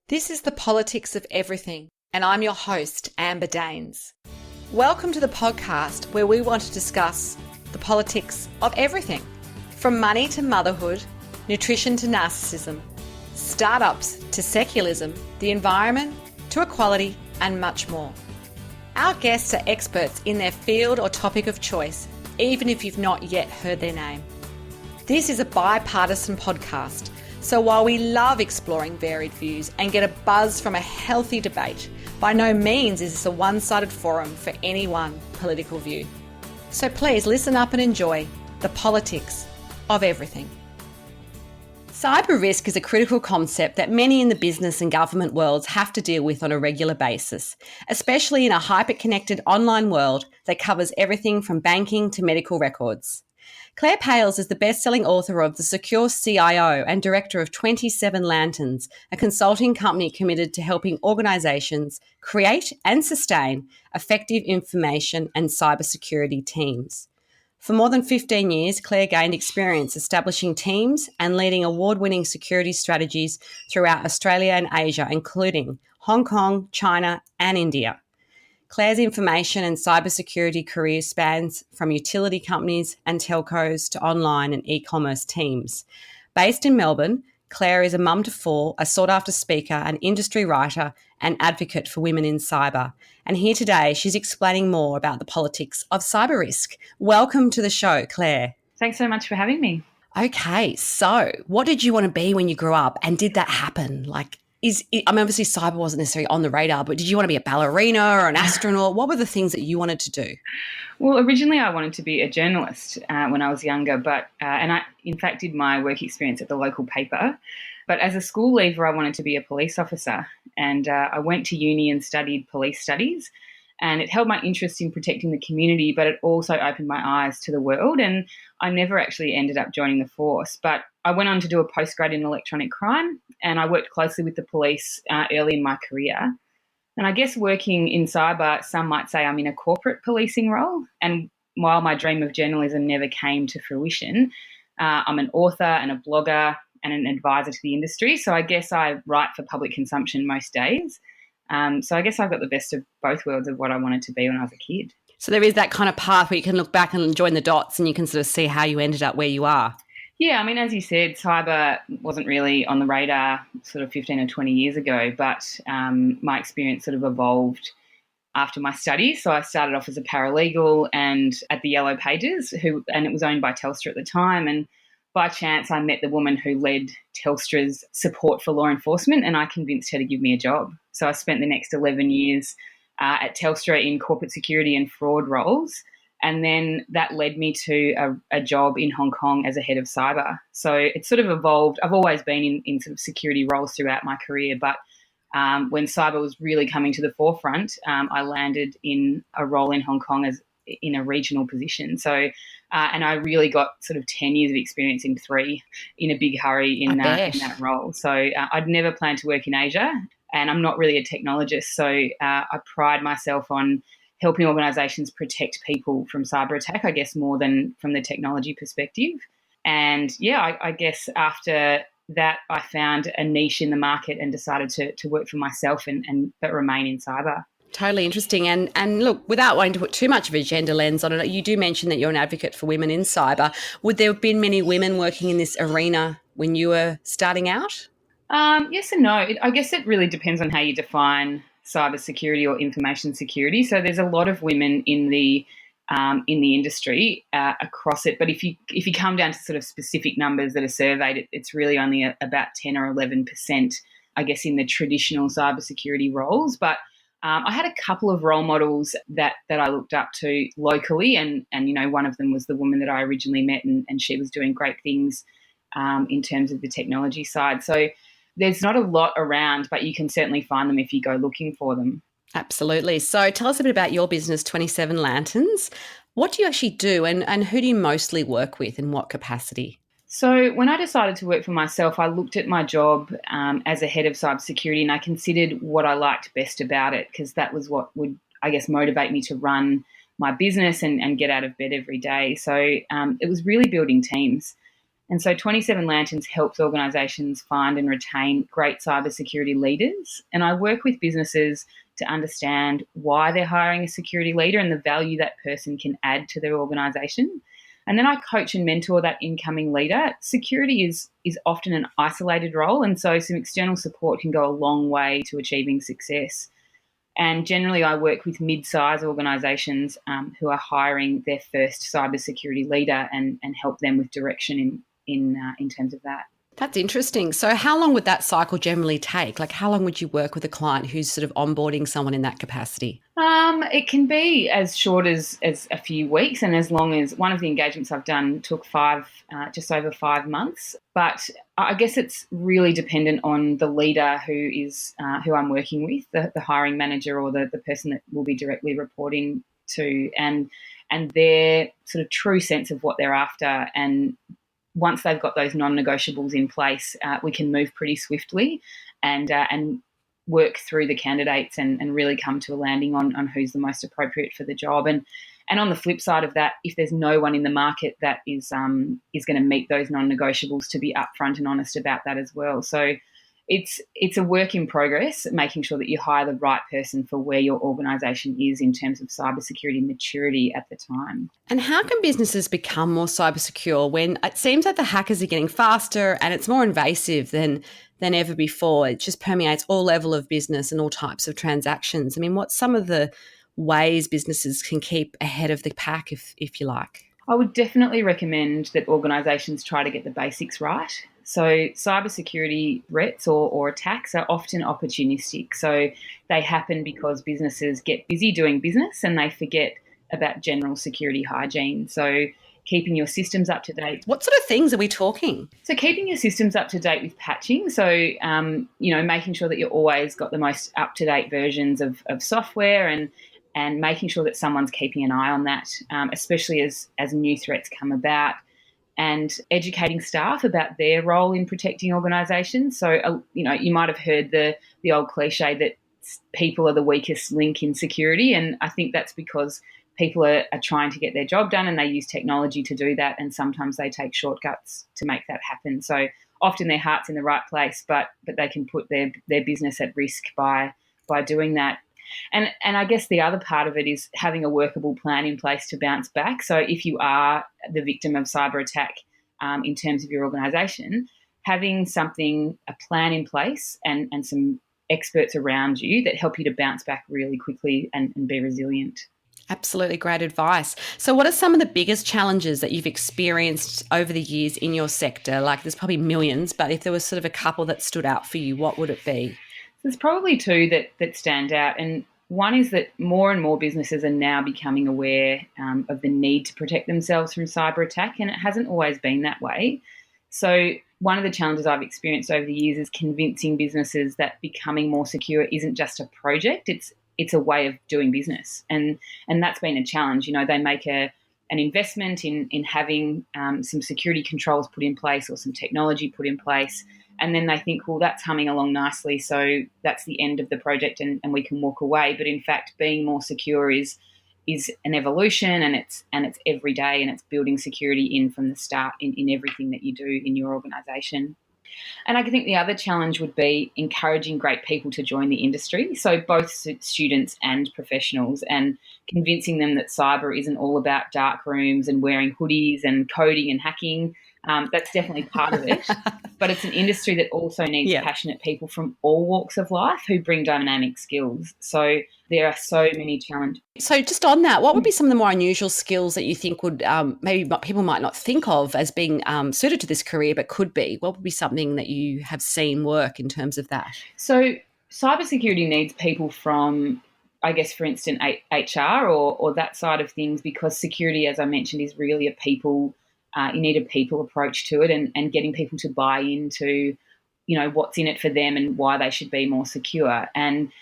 This is the politics of everything, and I'm your host, Amber Daines. Welcome to the podcast where we want to discuss the politics of everything, from money to motherhood, nutrition to narcissism, startups to secularism, the environment to equality, and much more. Our guests are experts in their field or topic of choice, even if you've not yet heard their name. This is a bipartisan podcast, so while we love exploring varied views and get a buzz from a healthy debate, by no means is this a one-sided forum for any one political view. So please listen up and enjoy the politics of everything. Cyber risk is a critical concept that many in the business and government worlds have to deal with on a regular basis, especially in a hyper-connected online world that covers everything from banking to medical records. Claire Pales is the best-selling author of The Secure CIO and director of 27 Lanterns, a consulting company committed to helping organisations create and sustain effective information and cybersecurity teams. For more than 15 years, Claire gained experience establishing teams and leading award-winning security strategies throughout Australia and Asia, including Hong Kong, China, and India. Claire's information and cybersecurity career spans from utility companies and telcos to online and e-commerce teams. Based in Melbourne, Claire is a mum to four, a sought-after speaker, an industry writer and advocate for women in cyber. And here today, she's explaining more about the politics of cyber risk. Welcome to the show, Claire. Thanks so much for having me. Okay, so what did you want to be when you grew up, and did that happen? Obviously cyber wasn't necessarily on the radar, but did you want to be a ballerina or an astronaut? What were the things that you wanted to do? Well, originally I wanted to be a journalist when I was younger, and I, in fact, did my work experience at the local paper. But as a school leaver, I wanted to be a police officer, and I went to uni and studied police studies. And it held my interest in protecting the community, but it also opened my eyes to the world. And I never actually ended up joining the force. But I went on to do a postgrad in electronic crime, and I worked closely with the police early in my career. And I guess working in cyber, some might say I'm in a corporate policing role. And while my dream of journalism never came to fruition, I'm an author and a blogger and an advisor to the industry. So I guess I write for public consumption most days. So I guess I've got the best of both worlds of what I wanted to be when I was a kid. So there is that kind of path where you can look back and join the dots and you can sort of see how you ended up where you are. Yeah, I mean, as you said, cyber wasn't really on the radar sort of 15 or 20 years ago, but my experience sort of evolved after my studies. So I started off as a paralegal and at the Yellow Pages, and it was owned by Telstra at the time. And by chance, I met the woman who led Telstra's support for law enforcement, and I convinced her to give me a job. So I spent the next 11 years at Telstra in corporate security and fraud roles. And then that led me to a job in Hong Kong as a head of cyber. So it sort of evolved. I've always been in sort of security roles throughout my career, but when cyber was really coming to the forefront, I landed in a role in Hong Kong as in a regional position. So, and I really got sort of 10 years of experience in a big hurry in that role. So I'd never planned to work in Asia, and I'm not really a technologist. So I pride myself on helping organisations protect people from cyber attack, I guess, more than from the technology perspective. And yeah, I guess after that, I found a niche in the market and decided to work for myself but remain in cyber. Totally interesting. And look, without wanting to put too much of a gender lens on it, you do mention that you're an advocate for women in cyber. Would there have been many women working in this arena when you were starting out? Yes and no. I guess it really depends on how you define cyber security or information security. So there's a lot of women in the industry across it. But if you come down to sort of specific numbers that are surveyed, it's really only about 10 or 11%, I guess, in the traditional cybersecurity roles. But I had a couple of role models that I looked up to locally, and you know, one of them was the woman that I originally met, and she was doing great things in terms of the technology side. So there's not a lot around, but you can certainly find them if you go looking for them. Absolutely. So tell us a bit about your business, 27 Lanterns. What do you actually do, and who do you mostly work with, in what capacity? So when I decided to work for myself, I looked at my job as a head of cybersecurity, and I considered what I liked best about it, because that was what would, I guess, motivate me to run my business and get out of bed every day. So it was really building teams. And so 27 Lanterns helps organisations find and retain great cybersecurity leaders. And I work with businesses to understand why they're hiring a security leader and the value that person can add to their organisation. And then I coach and mentor that incoming leader. Security is often an isolated role, and so some external support can go a long way to achieving success. And generally, I work with mid-size organisations who are hiring their first cybersecurity leader and help them with direction in terms of that. That's interesting. So how long would that cycle generally take? Like how long would you work with a client who's sort of onboarding someone in that capacity? It can be as short as a few weeks, and as long as one of the engagements I've done took just over 5 months. But I guess it's really dependent on the leader who I'm working with, the hiring manager or the person that will be directly reporting to, and their sort of true sense of what they're after. And once they've got those non-negotiables in place, we can move pretty swiftly and work through the candidates and really come to a landing on who's the most appropriate for the job. And on the flip side of that, if there's no one in the market that is going to meet those non-negotiables, to be upfront and honest about that as well. So it's a work in progress, making sure that you hire the right person for where your organisation is in terms of cybersecurity maturity at the time. And how can businesses become more cyber secure when it seems like the hackers are getting faster and it's more invasive than ever before? It just permeates all level of business and all types of transactions. I mean, what's some of the ways businesses can keep ahead of the pack, if you like? I would definitely recommend that organisations try to get the basics right. So cybersecurity threats or attacks are often opportunistic. So they happen because businesses get busy doing business and they forget about general security hygiene. So keeping your systems up to date. What sort of things are we talking? So keeping your systems up to date with patching. So, making sure that you've always got the most up-to-date versions of software and making sure that someone's keeping an eye on that, especially as new threats come about, and educating staff about their role in protecting organisations. So, you might have heard the old cliche that people are the weakest link in security, and I think that's because people are trying to get their job done and they use technology to do that, and sometimes they take shortcuts to make that happen. So often their heart's in the right place, but they can put their business at risk by doing that. And I guess the other part of it is having a workable plan in place to bounce back. So if you are the victim of cyber attack in terms of your organisation, having a plan in place and some experts around you that help you to bounce back really quickly and be resilient. Absolutely great advice. So what are some of the biggest challenges that you've experienced over the years in your sector? Like there's probably millions, but if there was sort of a couple that stood out for you, what would it be? There's probably two that stand out. And one is that more and more businesses are now becoming aware of the need to protect themselves from cyber attack, and it hasn't always been that way. So one of the challenges I've experienced over the years is convincing businesses that becoming more secure isn't just a project, it's a way of doing business. And that's been a challenge. They make an investment in having some security controls put in place or some technology put in place, and then they think, well, that's humming along nicely, so that's the end of the project and we can walk away. But in fact, being more secure is an evolution, and it's every day, and it's building security in from the start in everything that you do in your organisation. And I think the other challenge would be encouraging great people to join the industry, so both students and professionals, and convincing them that cyber isn't all about dark rooms and wearing hoodies and coding and hacking. That's definitely part of it, but it's an industry that also needs passionate people from all walks of life who bring dynamic skills. So there are so many challenges. So just on that, what would be some of the more unusual skills that you think would maybe people might not think of as being suited to this career, but could be? What would be something that you have seen work in terms of that? So cybersecurity needs people from, I guess, for instance, HR or that side of things, because security, as I mentioned, is really a people. You need a people approach to it, and getting people to buy into, what's in it for them and why they should be more secure. And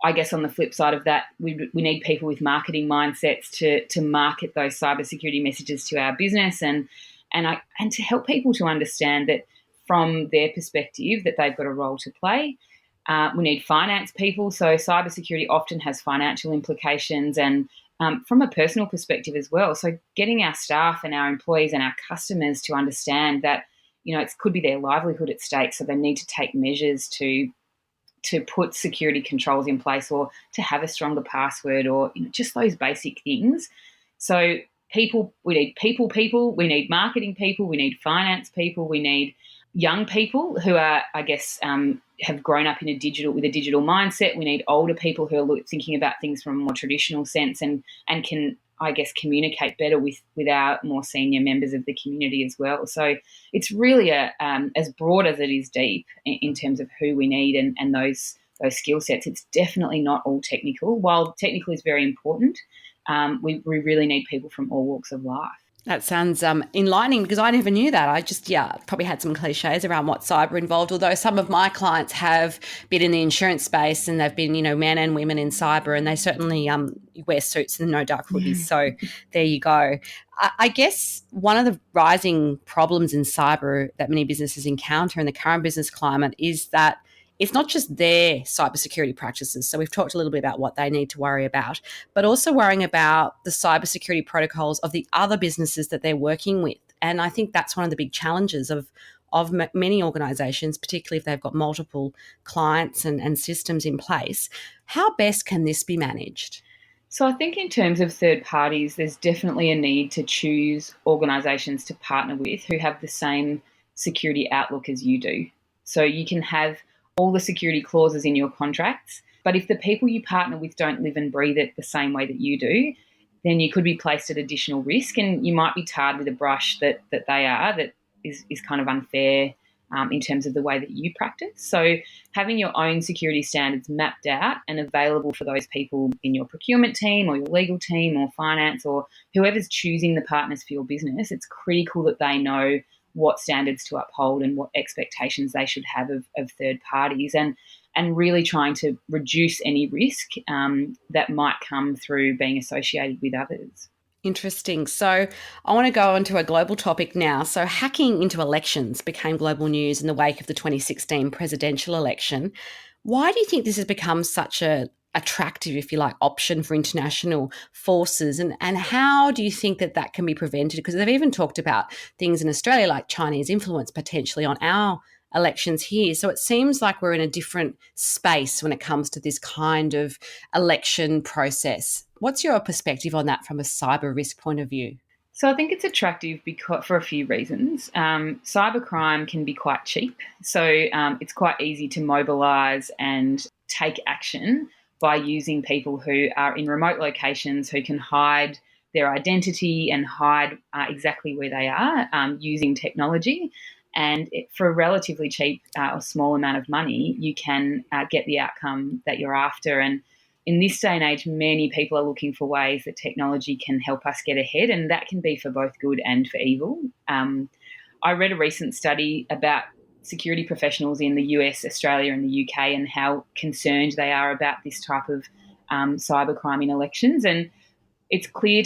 I guess on the flip side of that, we need people with marketing mindsets to market those cybersecurity messages to our business and to help people to understand that from their perspective that they've got a role to play. We need finance people. So cybersecurity often has financial implications, and from a personal perspective as well. So getting our staff and our employees and our customers to understand that, it could be their livelihood at stake, so they need to take measures to put security controls in place, or to have a stronger password, or just those basic things. So we need people, we need marketing people, we need finance people, we need young people who are, I guess, have grown up with a digital mindset. We need older people who are thinking about things from a more traditional sense, and can, I guess, communicate better with our more senior members of the community as well. So it's really as broad as it is deep in terms of who we need and those skill sets. It's definitely not all technical. While technical is very important, we really need people from all walks of life. That sounds enlightening, because I never knew that. I just, probably had some cliches around what cyber involved, although some of my clients have been in the insurance space and they've been, men and women in cyber, and they certainly wear suits and no dark hoodies. So there you go. I guess one of the rising problems in cyber that many businesses encounter in the current business climate is that it's not just their cybersecurity practices. So we've talked a little bit about what they need to worry about, but also worrying about the cybersecurity protocols of the other businesses that they're working with. And I think that's one of the big challenges of many organisations, particularly if they've got multiple clients and systems in place. How best can this be managed? So I think in terms of third parties, there's definitely a need to choose organisations to partner with who have the same security outlook as you do. So you can have all the security clauses in your contracts, but if the people you partner with don't live and breathe it the same way that you do, then you could be placed at additional risk, and you might be tarred with a brush that they are, that is kind of unfair in terms of the way that you practice. So having your own security standards mapped out and available for those people in your procurement team, or your legal team, or finance, or whoever's choosing the partners for your business, it's critical that they know what standards to uphold and what expectations they should have of third parties, and really trying to reduce any risk that might come through being associated with others. Interesting. So I want to go on to a global topic now. So hacking into elections became global news in the wake of the 2016 presidential election. Why do you think this has become such a attractive, if you like, option for international forces? And how do you think that can be prevented? Because they've even talked about things in Australia like Chinese influence potentially on our elections here. So it seems like we're in a different space when it comes to this kind of election process. What's your perspective on that from a cyber risk point of view? So I think it's attractive for a few reasons. Cybercrime can be quite cheap. So it's quite easy to mobilise and take action by using people who are in remote locations, who can hide their identity and hide exactly where they are using technology. And for a relatively cheap or small amount of money, you can get the outcome that you're after. And in this day and age, many people are looking for ways that technology can help us get ahead, and that can be for both good and for evil. I read a recent study about security professionals in the US, Australia, and the UK, and how concerned they are about this type of cybercrime in elections. And it's clear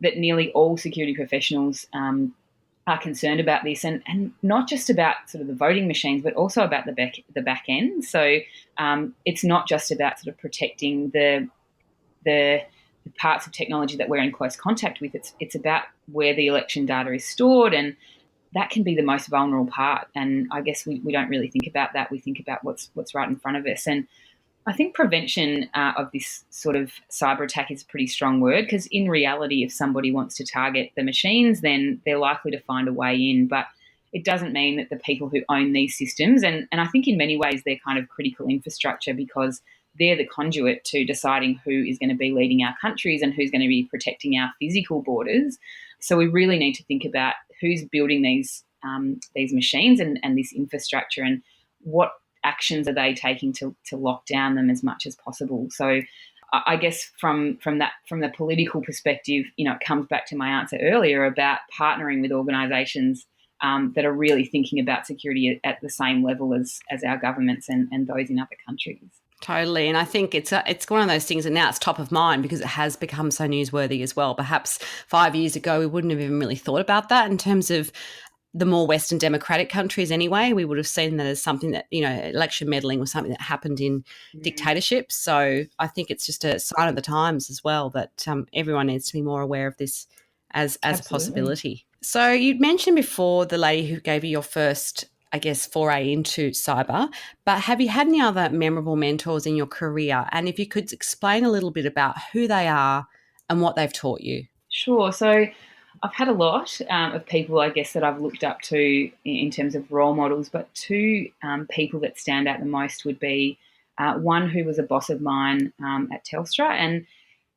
that nearly all security professionals are concerned about this, and not just about sort of the voting machines, but also about the back end. So it's not just about sort of protecting the parts of technology that we're in close contact with. It's about where the election data is stored, and that can be the most vulnerable part. And I guess we don't really think about that. We think about what's right in front of us. And I think prevention of this sort of cyber attack is a pretty strong word, because in reality, if somebody wants to target the machines, then they're likely to find a way in. But it doesn't mean that the people who own these systems, and I think in many ways they're kind of critical infrastructure, because they're the conduit to deciding who is going to be leading our countries and who's going to be protecting our physical borders. So we really need to think about who's building these machines and this infrastructure, and what actions are they taking to lock down them as much as possible. So I guess from the political perspective, it comes back to my answer earlier about partnering with organisations that are really thinking about security at the same level as our governments and those in other countries. Totally. And I think it's one of those things, and now it's top of mind because it has become so newsworthy as well. Perhaps 5 years ago, we wouldn't have even really thought about that in terms of the more Western democratic countries anyway, we would have seen that as something that, election meddling was something that happened in dictatorships. So I think it's just a sign of the times as well that everyone needs to be more aware of this as a possibility. So you mentioned before the lady who gave you your first, I guess, foray into cyber, but have you had any other memorable mentors in your career? And if you could explain a little bit about who they are and what they've taught you. Sure. So I've had a lot of people, I guess, that I've looked up to in terms of role models, but two people that stand out the most would be one who was a boss of mine at Telstra, and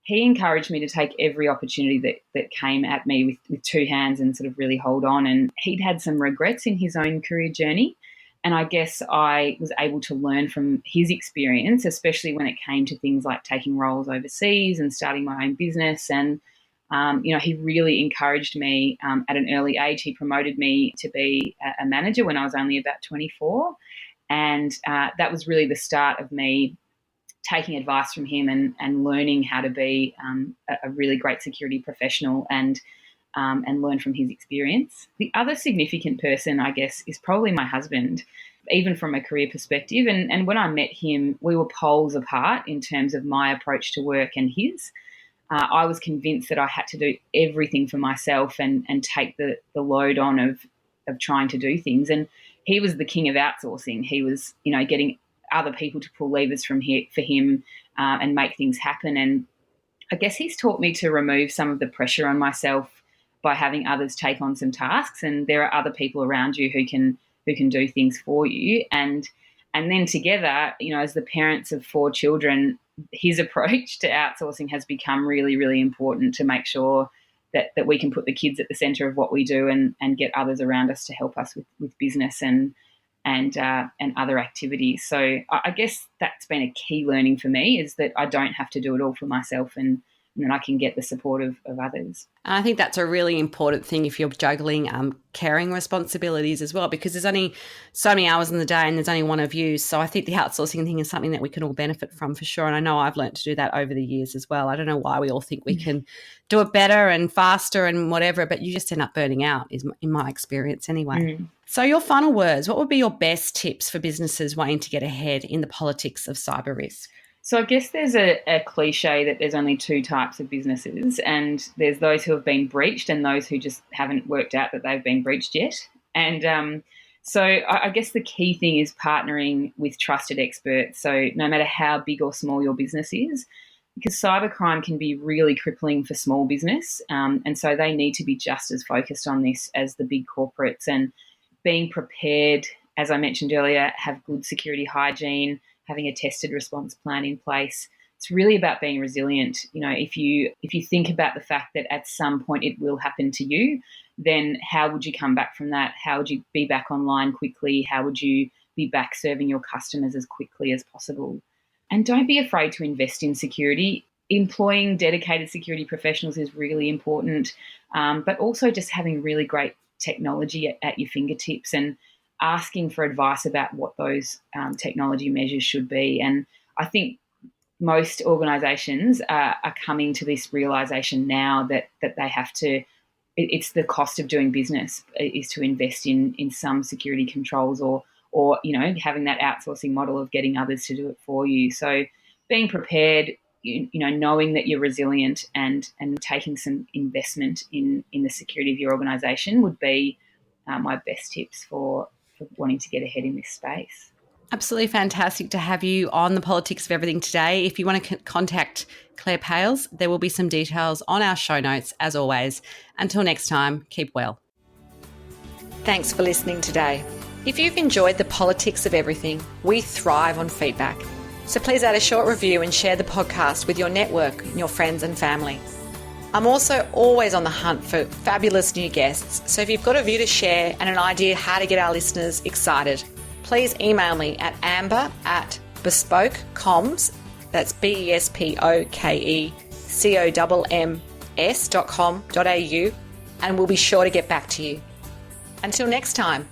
he encouraged me to take every opportunity that came at me with two hands and sort of really hold on. And he'd had some regrets in his own career journey. And I guess I was able to learn from his experience, especially when it came to things like taking roles overseas and starting my own business. And he really encouraged me at an early age. He promoted me to be a manager when I was only about 24. And that was really the start of me taking advice from him and learning how to be a really great security professional and learn from his experience. The other significant person, I guess, is probably my husband, even from a career perspective. And when I met him, we were poles apart in terms of my approach to work and his. I was convinced that I had to do everything for myself and take the load on of trying to do things. And he was the king of outsourcing. He was, getting other people to pull levers for him and make things happen. And I guess he's taught me to remove some of the pressure on myself by having others take on some tasks. And there are other people around you who can do things for you. And then together, as the parents of 4 children, his approach to outsourcing has become really, really important to make sure that we can put the kids at the centre of what we do and get others around us to help us with business and other activities. So I guess that's been a key learning for me, is that I don't have to do it all for myself and then I can get the support of others. And I think that's a really important thing if you're juggling caring responsibilities as well, because there's only so many hours in the day and there's only one of you. So I think the outsourcing thing is something that we can all benefit from for sure. And I know I've learned to do that over the years as well. I don't know why we all think we can do it better and faster and whatever, but you just end up burning out, is in my experience anyway. So your final words, what would be your best tips for businesses wanting to get ahead in the politics of cyber risk? So I guess there's a cliche that there's only 2 types of businesses, and there's those who have been breached and those who just haven't worked out that they've been breached yet. And so I guess the key thing is partnering with trusted experts. So no matter how big or small your business is, because cybercrime can be really crippling for small business, and so they need to be just as focused on this as the big corporates, and being prepared, as I mentioned earlier, have good security hygiene, having a tested response plan in place. It's really about being resilient. If you think about the fact that at some point it will happen to you, then how would you come back from that? How would you be back online quickly? How would you be back serving your customers as quickly as possible? And don't be afraid to invest in security. Employing dedicated security professionals is really important, but also just having really great technology at your fingertips and asking for advice about what those technology measures should be. And I think most organisations are coming to this realisation now that they have to, it's the cost of doing business is to invest in some security controls or having that outsourcing model of getting others to do it for you. So being prepared, knowing that you're resilient and taking some investment in the security of your organisation would be my best tips for wanting to get ahead in this space. Absolutely fantastic to have you on the Politics of Everything today. If you want to contact Claire Pales, there will be some details on our show notes as always. Until next time, keep well. Thanks for listening today. If you've enjoyed the Politics of Everything, we thrive on feedback. So please add a short review and share the podcast with your network, your friends and family. I'm also always on the hunt for fabulous new guests, so if you've got a view to share and an idea how to get our listeners excited, please email me at amber@bespokecomms, that's BESPOKECOMMS.com.au, and we'll be sure to get back to you. Until next time.